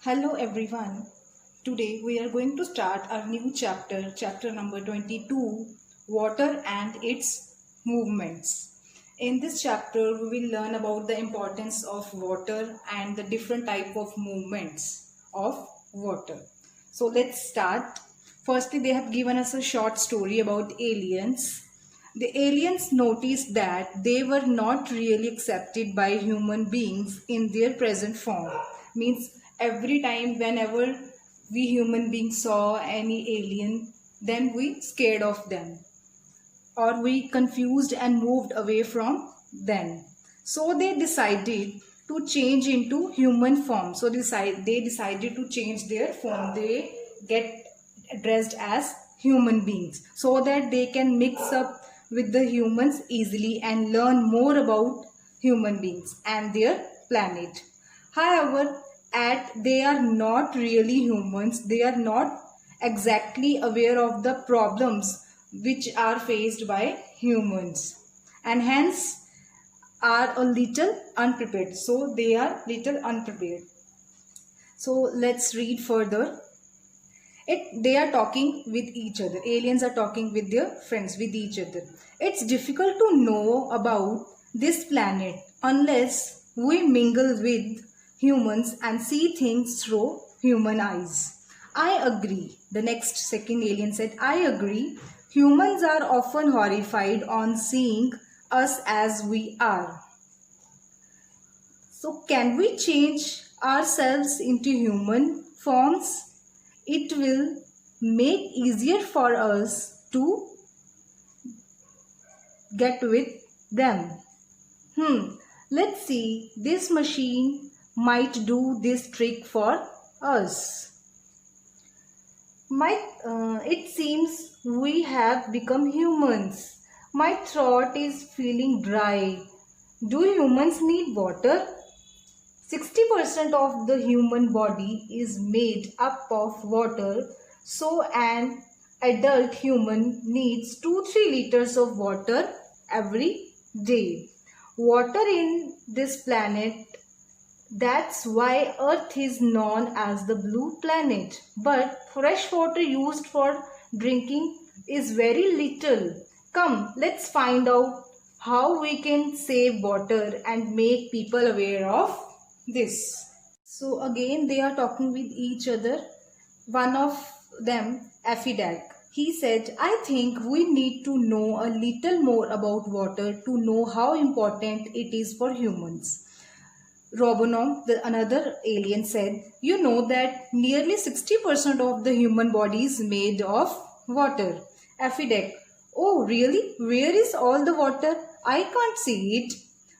Hello everyone. Today we are going to start our new chapter, chapter number 22, Water and its Movements. In this chapter we will learn about the importance of water and the different type of movements of water. So let's start. Firstly, they have given us a short story about aliens. The aliens noticed that they were not really accepted by human beings in their present form. Means every time whenever we human beings saw any alien, then we scared of them or we confused and moved away from them. So they decided to change into human form. So they decided to change their form. They get dressed as human beings so that they can mix up with the humans easily and learn more about human beings and their planet. However, they are not really humans. They are not exactly aware of the problems which are faced by humans and hence are a little unprepared. So they are little unprepared. So let's read further. They are talking with each other. Aliens are talking with their friends, with each other. It's difficult to know about this planet unless we mingle with humans and see things through human eyes. I agree. The next second alien said, I agree. Humans are often horrified on seeing us as we are. So can we change ourselves into human forms? It will make easier for us to get with them. Let's see, this machine might do this trick for us. It seems we have become humans. My throat is feeling dry. Do humans need water? 60% of the human body is made up of water, so an adult human needs 2-3 liters of water every day. Water in this planet, that's why Earth is known as the blue planet. But fresh water used for drinking is very little. Come, let's find out how we can save water and make people aware of this. So again they are talking with each other. One of them, Aphrodite, he said, I think we need to know a little more about water to know how important it is for humans. Robonom, another alien, said, you know that nearly 60% of the human body is made of water. Aphrodite, oh really? Where is all the water? I can't see it.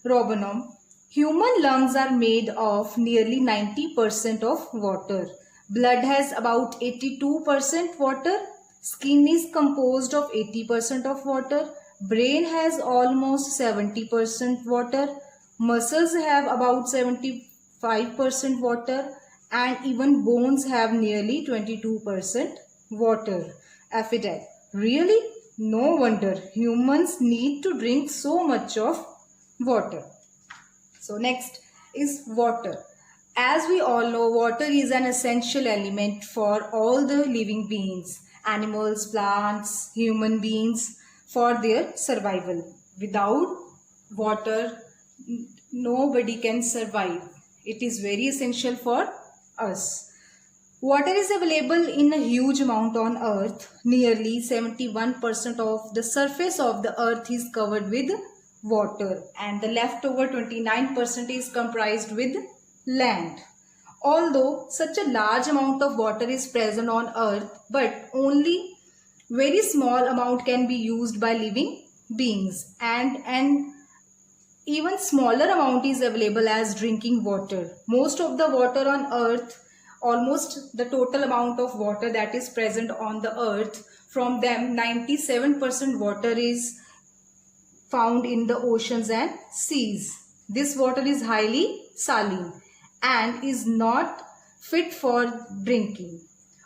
Robonom, human lungs are made of nearly 90% of water. Blood has about 82% water. Skin is composed of 80% of water. Brain has almost 70% water. Muscles have about 75% water. And even bones have nearly 22% water. Aphrodite, really? No wonder humans need to drink so much of water. So next is water. As we all know, water is an essential element for all the living beings, animals, plants, human beings, for their survival. Without water, nobody can survive. It is very essential for us. Water is available in a huge amount on Earth. Nearly 71% of the surface of the Earth is covered with water and the leftover 29% is comprised with land. Although such a large amount of water is present on Earth, but only very small amount can be used by living beings and an even smaller amount is available as drinking water. Most of the water on Earth, almost the total amount of water that is present on the Earth, from them 97% water is found in the oceans and seas. This water is highly saline and is not fit for drinking.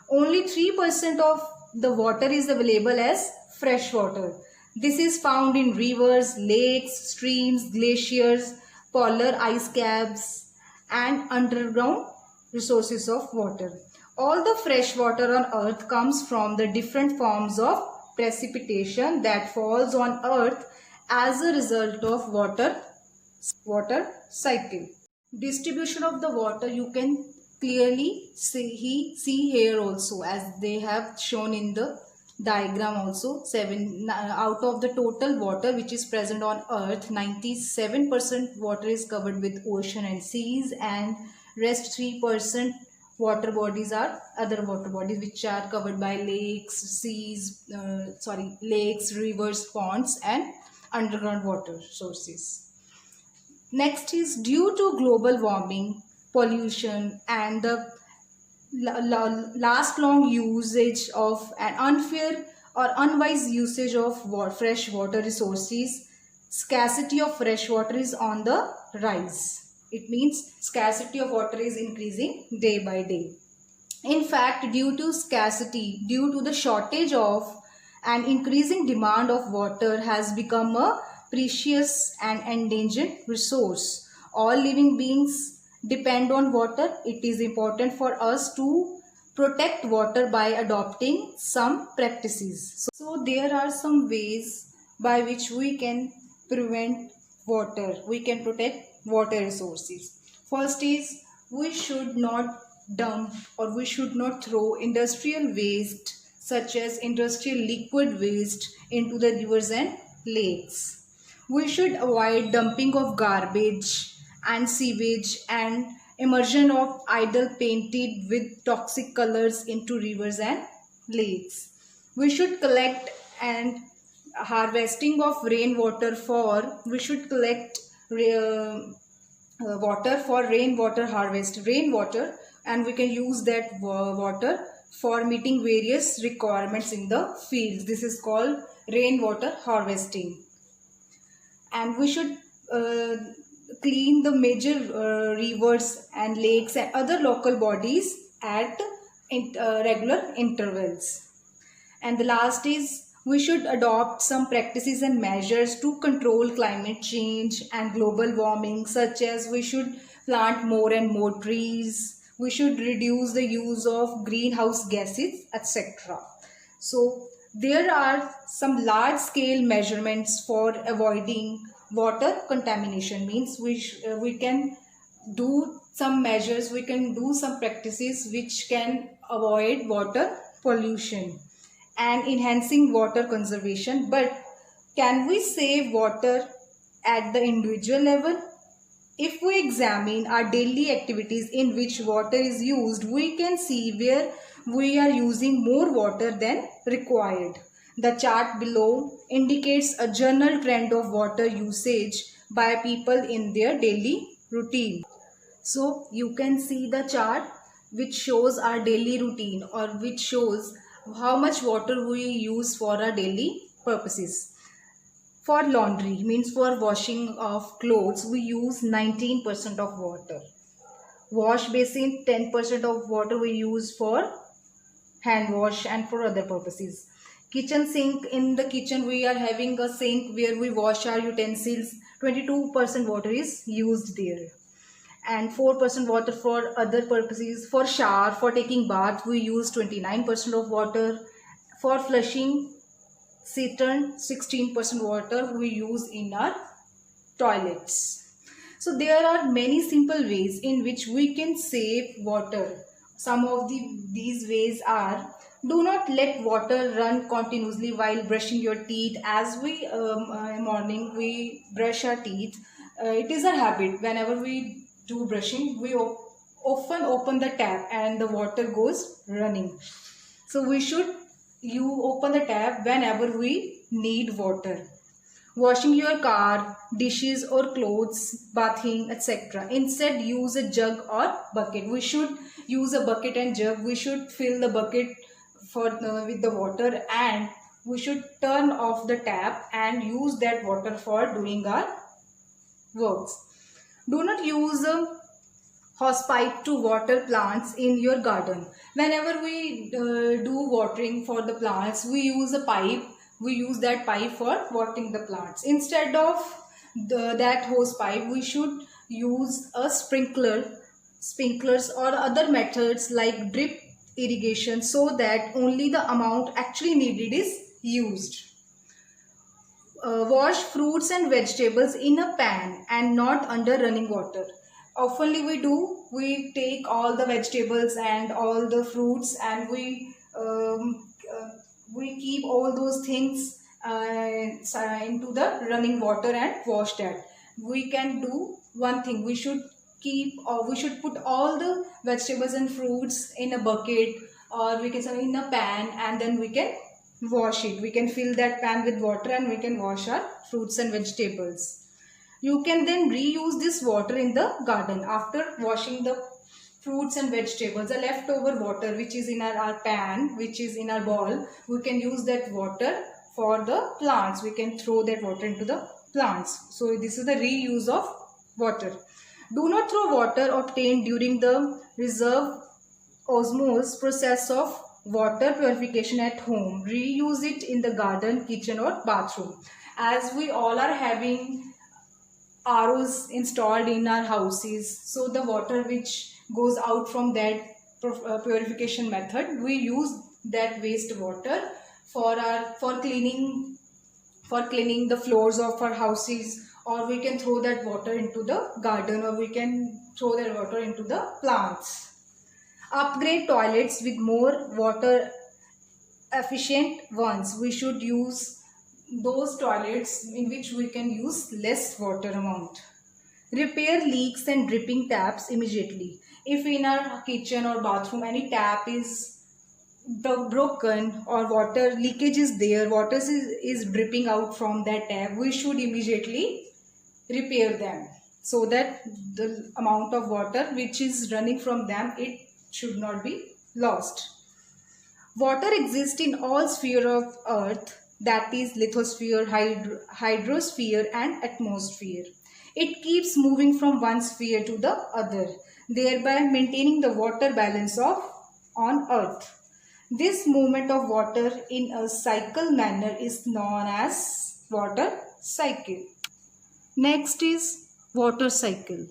Only 3% of the water is available as fresh water. This is found in rivers, lakes, streams, glaciers, polar ice caps and underground resources of water. All the fresh water on earth comes from the different forms of precipitation that falls on earth as a result of water cycle. Distribution of the water you can clearly see here also, as they have shown in the diagram also. 7 out of the total water which is present on earth, 97% water is covered with ocean and seas, and rest 3% water bodies are other water bodies which are covered by lakes, lakes, rivers, ponds and underground water sources. Next is, due to global warming, pollution and the last long usage of an unfair or unwise usage of fresh water resources, scarcity of fresh water is on the rise. It means scarcity of water is increasing day by day. In fact, due to the shortage of and increasing demand of water has become a precious and endangered resource. All living beings depend on water. It is important for us to protect water by adopting some practices. So there are some ways by which we can prevent water. We can protect water resources. First is, we should not dump or we should not throw industrial waste such as industrial liquid waste into the rivers and lakes. We should avoid dumping of garbage and sewage and immersion of idle painted with toxic colors into rivers and lakes. We should collect and harvesting of rainwater we should collect water for rainwater rainwater, and we can use that water for meeting various requirements in the fields. This is called rainwater harvesting. And we should clean the major rivers and lakes and other local bodies at regular intervals. And the last is, we should adopt some practices and measures to control climate change and global warming, such as we should plant more and more trees, we should reduce the use of greenhouse gases, etc. So there are some large scale measurements for avoiding water contamination. Means we can do some measures, we can do some practices which can avoid water pollution and enhancing water conservation. But can we save water at the individual level? If we examine our daily activities in which water is used, we can see where we are using more water than required. The chart below indicates a general trend of water usage by people in their daily routine. So you can see the chart which shows our daily routine, or which shows how much water we use for our daily purposes. For laundry, means for washing of clothes, we use 19% of water. Wash basin, 10% of water we use for hand wash and for other purposes. Kitchen sink, in the kitchen we are having a sink where we wash our utensils, 22% water is used there. And 4% water for other purposes. For shower, for taking bath, we use 29% of water. For flushing cistern, 16% water we use in our toilets. So there are many simple ways in which we can save water. Some of these ways are: do not let water run continuously while brushing your teeth. As we morning we brush our teeth, it is a habit. Whenever we do brushing, we often open the tap and the water goes running. So we should open the tap whenever we need water. Washing your car, dishes or clothes, bathing, etc. Instead, use a jug or bucket. We should use a bucket and jug. We should fill the bucket with the water, and we should turn off the tap and use that water for doing our works. Do not use a hosepipe to water plants in your garden. Whenever we do watering for the plants, we use a pipe. We use that pipe for watering the plants. Instead of that hose pipe, we should use a sprinkler sprinklers or other methods like drip irrigation, so that only the amount actually needed is used. Wash fruits and vegetables in a pan and not under running water. Oftenly we take all the vegetables and all the fruits, and we keep all those things into the running water and wash that. We can do one thing: we should put all the vegetables and fruits in a bucket, or we can say in a pan, and then we can wash it. We can fill that pan with water and we can wash our fruits and vegetables. You can then reuse this water in the garden. After washing the fruits and vegetables, the leftover water which is in our pan, which is in our bowl, we can use that water for the plants. We can throw that water into the plants. So this is the reuse of water. Do not throw water obtained during the reserve osmosis process of water purification at home. Reuse it in the garden, kitchen or bathroom. As we all are having ROs installed in our houses, so the water which goes out from that purification method, we use that waste water for cleaning the floors of our houses, or we can throw that water into the garden, or we can throw that water into the plants. Upgrade toilets with more water efficient ones. We should use those toilets in which we can use less water amount. Repair leaks and dripping taps immediately. If in our kitchen or bathroom any tap is broken or water leakage is there, water is dripping out from that tap, we should immediately repair them, so that the amount of water which is running from them, it should not be lost. Water exists in all spheres of earth, that is lithosphere, hydrosphere and atmosphere. It keeps moving from one sphere to the other, thereby maintaining the water balance on earth. This movement of water in a cycle manner is known as water cycle. Next is water cycle.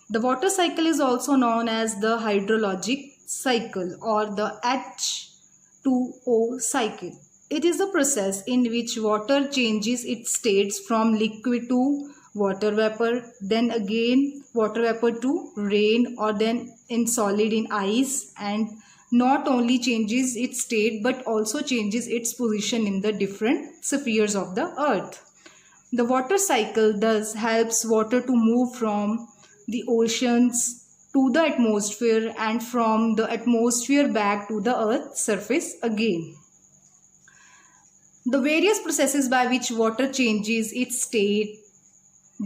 The water cycle is also known as the hydrologic cycle or the H2O cycle. It is a process in which water changes its states from liquid to water vapor, then again water vapor to rain, or then in solid in ice, and not only changes its state but also changes its position in the different spheres of the earth. The water cycle thus helps water to move from the oceans to the atmosphere and from the atmosphere back to the earth's surface again. The various processes by which water changes its state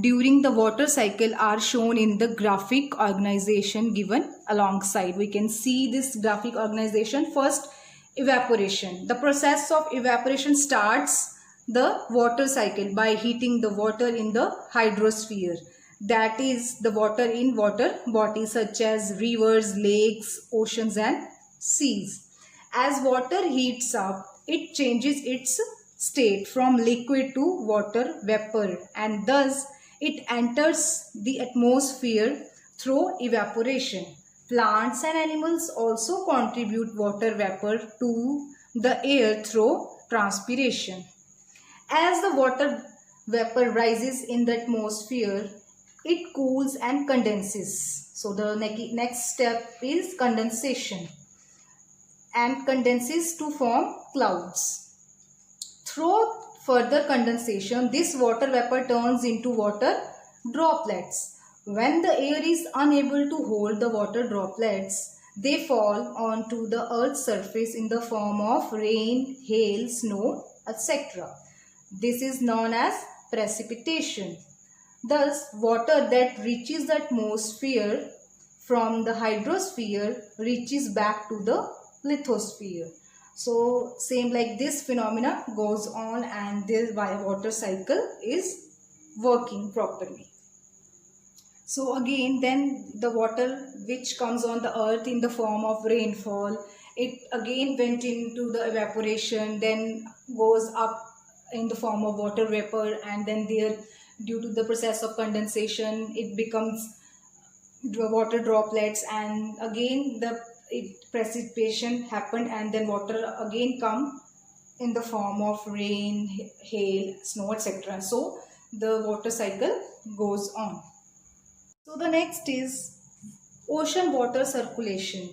during the water cycle are shown in the graphic organization given alongside. We can see this graphic organization. First, evaporation. The process of evaporation starts the water cycle by heating the water in the hydrosphere, that is the water in water bodies such as rivers, lakes, oceans and seas. As water heats up, it changes its state from liquid to water vapor, and thus it enters the atmosphere through evaporation. Plants and animals also contribute water vapor to the air through transpiration. As the water vapor rises in the atmosphere, it cools and condenses. So the next step is condensation, and condenses to form clouds. Through further condensation, this water vapor turns into water droplets. When the air is unable to hold the water droplets, they fall onto the earth's surface in the form of rain, hail, snow, etc. This is known as precipitation. Thus, water that reaches the atmosphere from the hydrosphere reaches back to the lithosphere. So, same like this phenomena goes on, and this water cycle is working properly. So again, then the water which comes on the earth in the form of rainfall, it again went into the evaporation, then goes up in the form of water vapor, and then there, due to the process of condensation, it becomes water droplets, and again the precipitation happened, and then water again come in the form of rain, hail, snow, etc. So the water cycle goes on. So the next is ocean water circulation.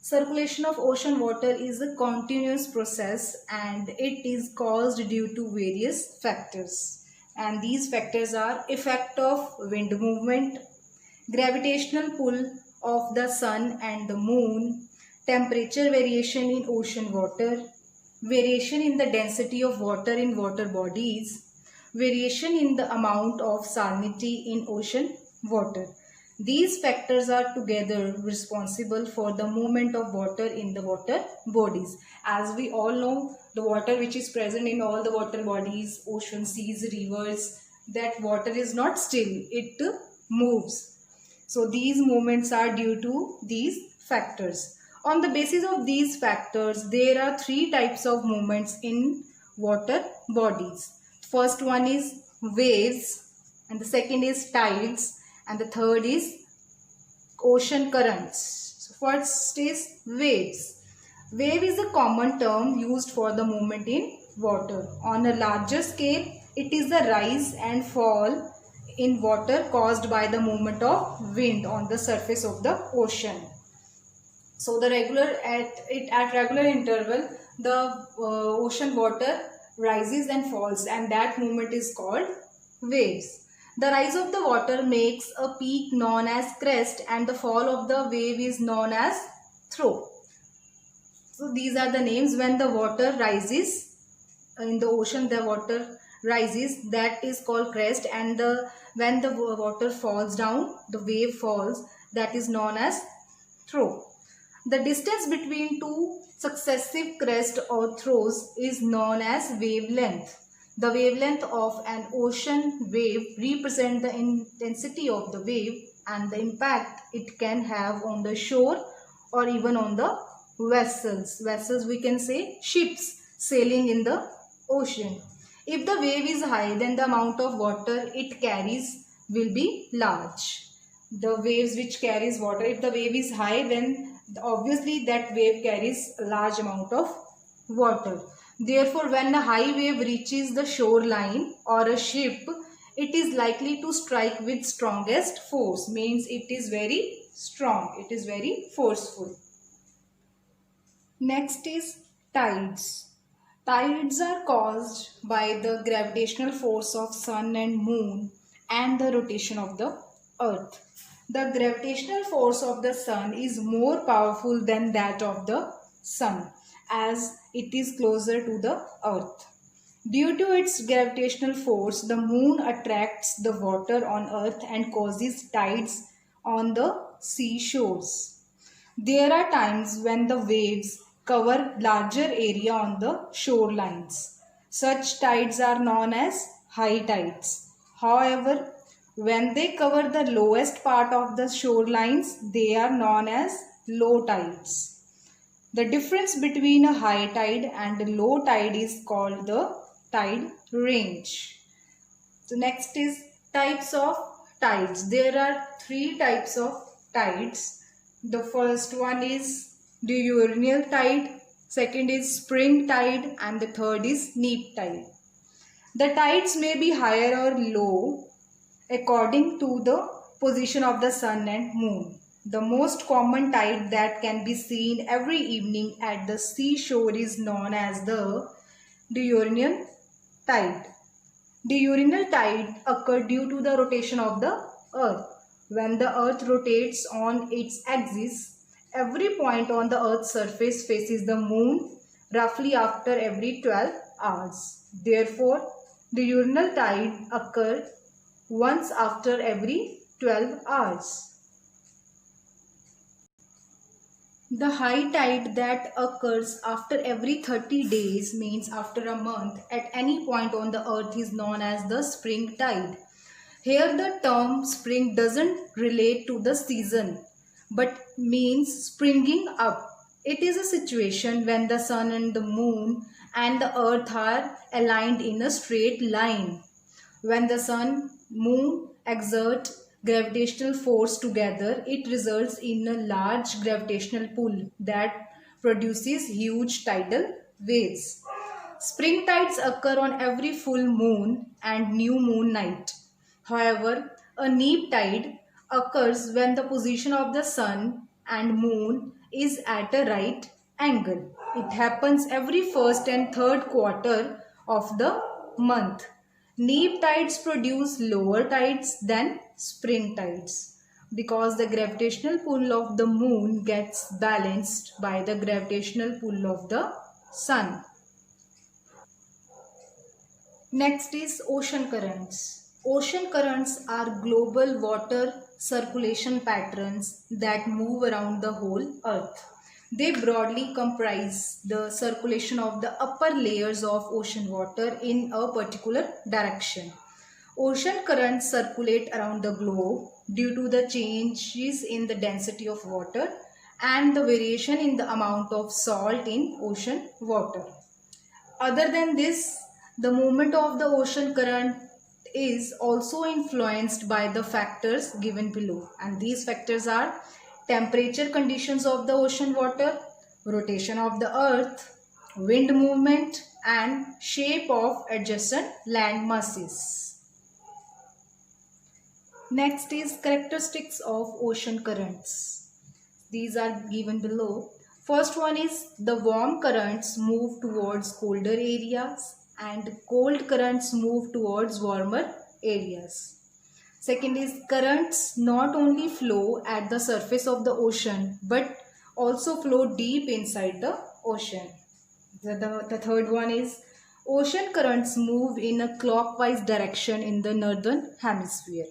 Circulation of ocean water is a continuous process, and it is caused due to various factors. And these factors are effect of wind movement, gravitational pull of the sun and the moon, temperature variation in ocean water, variation in the density of water in water bodies, variation in the amount of salinity in ocean water. These factors are together responsible for the movement of water in the water bodies. As we all know, the water which is present in all the water bodies, oceans, seas, rivers, that water is not still, it moves. So these movements are due to these factors. On the basis of these factors, there are three types of movements in water bodies. First one is waves, and the second is tides, and the third is ocean currents. So first is waves. Wave is a common term used for the movement in water. On a larger scale, it is the rise and fall in water caused by the movement of wind on the surface of the ocean. So the at regular interval, the ocean water rises and falls, and that movement is called waves. The rise of the water makes a peak known as crest, and the fall of the wave is known as throw. So these are the names. When the water rises in the ocean, the water rises, that is called crest, and when the water falls down, the wave falls, that is known as throw. The distance between two successive crests or throws is known as wavelength. The wavelength of an ocean wave represents the intensity of the wave and the impact it can have on the shore or even on the vessels. Vessels, we can say ships sailing in the ocean. If the wave is high, then the amount of water it carries will be large. The waves which carries water, if the wave is high, then obviously that wave carries a large amount of water. Therefore, when a high wave reaches the shoreline or a ship, it is likely to strike with strongest force. Means it is very strong, it is very forceful. Next is tides. Tides are caused by the gravitational force of sun and moon and the rotation of the earth. The gravitational force of the sun is more powerful than that of the sun, as it is closer to the earth. Due to its gravitational force, the moon attracts the water on earth and causes tides on the seashores. There are times when the waves cover larger area on the shorelines. Such tides are known as high tides. However, when they cover the lowest part of the shorelines, they are known as low tides. The difference between a high tide and a low tide is called the tide range. So next is types of tides. There are three types of tides. The first one is diurnal tide, second is spring tide, and the third is neap tide. The tides may be higher or low according to the position of the sun and moon. The most common tide that can be seen every evening at the seashore is known as the diurnal tide. Diurnal tide occurs due to the rotation of the earth. When the earth rotates on its axis, every point on the earth's surface faces the moon roughly after every 12 hours. Therefore, diurnal tide occurs once after every 12 hours. The high tide that occurs after every 30 days, means after a month, at any point on the earth is known as the spring tide. Here the term spring doesn't relate to the season but means springing up. It is a situation when the sun and the moon and the earth are aligned in a straight line. When the sun, moon exert gravitational force together, it results in a large gravitational pull that produces huge tidal waves. Spring tides occur on every full moon and new moon night. However, a neap tide occurs when the position of the sun and moon is at a right angle. It happens every first and third quarter of the month. Neap tides produce lower tides than spring tides because the gravitational pull of the moon gets balanced by the gravitational pull of the sun. Next is ocean currents. Ocean currents are global water circulation patterns that move around the whole earth. They broadly comprise the circulation of the upper layers of ocean water in a particular direction. Ocean currents circulate around the globe due to the changes in the density of water and the variation in the amount of salt in ocean water. Other than this, the movement of the ocean current is also influenced by the factors given below, and these factors are temperature conditions of the ocean water, rotation of the earth, wind movement, and shape of adjacent land masses. Next is characteristics of ocean currents. These are given below. First one is the warm currents move towards colder areas and cold currents move towards warmer areas. Second is currents not only flow at the surface of the ocean but also flow deep inside the ocean. The third one is ocean currents move in a clockwise direction in the northern hemisphere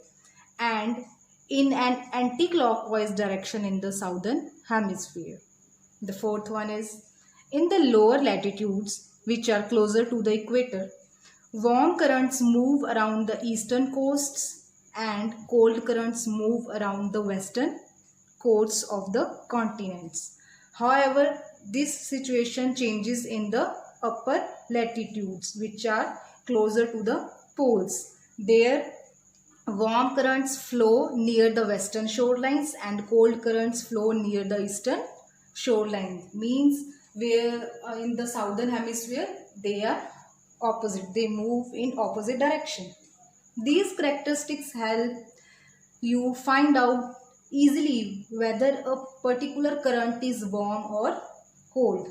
and in an anti-clockwise direction in the southern hemisphere. The fourth one is in the lower latitudes, which are closer to the equator, warm currents move around the eastern coasts and cold currents move around the western coasts of the continents. However, this situation changes in the upper latitudes, which are closer to the poles. There, warm currents flow near the western shorelines and cold currents flow near the eastern shoreline. Means where in the southern hemisphere they are opposite, they move in opposite direction. These characteristics help you find out easily whether a particular current is warm or cold.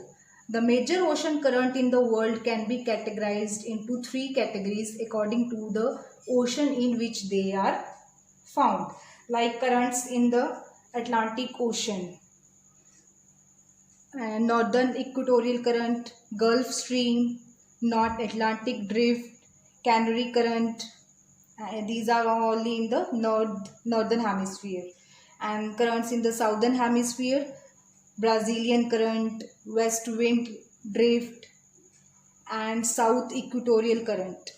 The major ocean current in the world can be categorized into three categories according to the ocean in which they are found, like currents in the Atlantic Ocean, Northern Equatorial Current, Gulf Stream, North Atlantic Drift, Canary Current. These are only in the northern hemisphere. And currents in the southern hemisphere, Brazilian Current, West Wind Drift, and South Equatorial Current.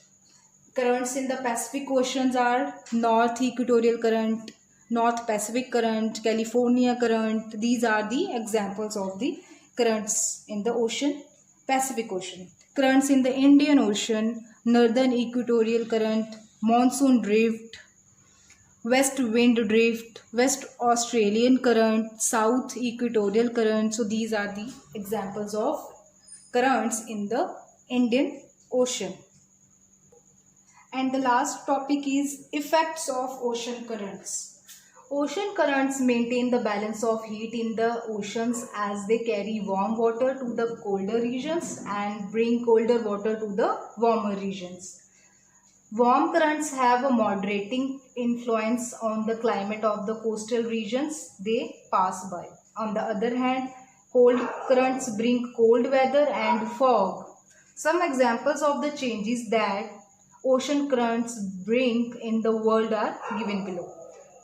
Currents in the Pacific Oceans are North Equatorial Current, North Pacific Current, California Current. These are the examples of the currents in the ocean, Pacific Ocean. Currents in the Indian Ocean, Northern Equatorial Current, Monsoon Drift, West Wind Drift, West Australian Current, South Equatorial Current. So these are the examples of currents in the Indian Ocean. And the last topic is effects of ocean currents. Ocean currents maintain the balance of heat in the oceans as they carry warm water to the colder regions and bring colder water to the warmer regions. Warm currents have a moderating influence on the climate of the coastal regions they pass by. On the other hand, cold currents bring cold weather and fog. Some examples of the changes that ocean currents bring in the world are given below.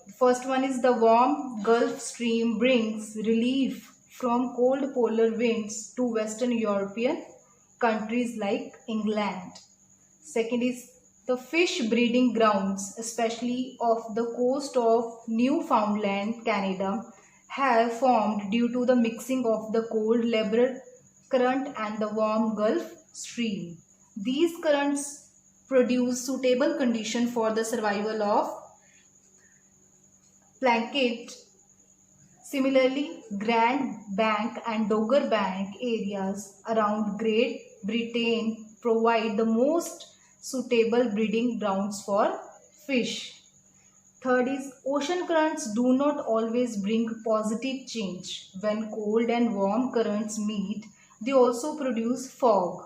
The first one is the warm Gulf Stream brings relief from cold polar winds to Western European countries like England. Second is the fish breeding grounds, especially off the coast of Newfoundland, Canada, have formed due to the mixing of the cold Labrador Current and the warm Gulf Stream. These currents produce suitable conditions for the survival of blanket. Similarly, Grand Bank and Dogger Bank areas around Great Britain provide the most suitable breeding grounds for fish. Third is ocean currents do not always bring positive change. When cold and warm currents meet, they also produce fog,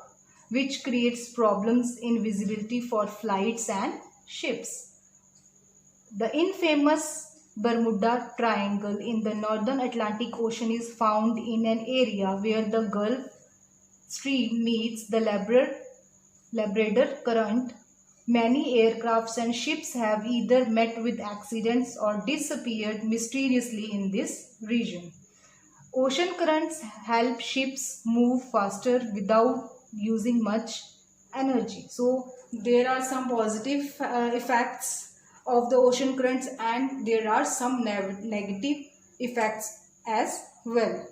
which creates problems in visibility for flights and ships. The infamous Bermuda Triangle in the northern Atlantic Ocean is found in an area where the Gulf Stream meets the Labrador Current. Many aircrafts and ships have either met with accidents or disappeared mysteriously in this region. Ocean currents help ships move faster without using much energy. So there are some positive effects of the ocean currents, and there are some negative effects as well.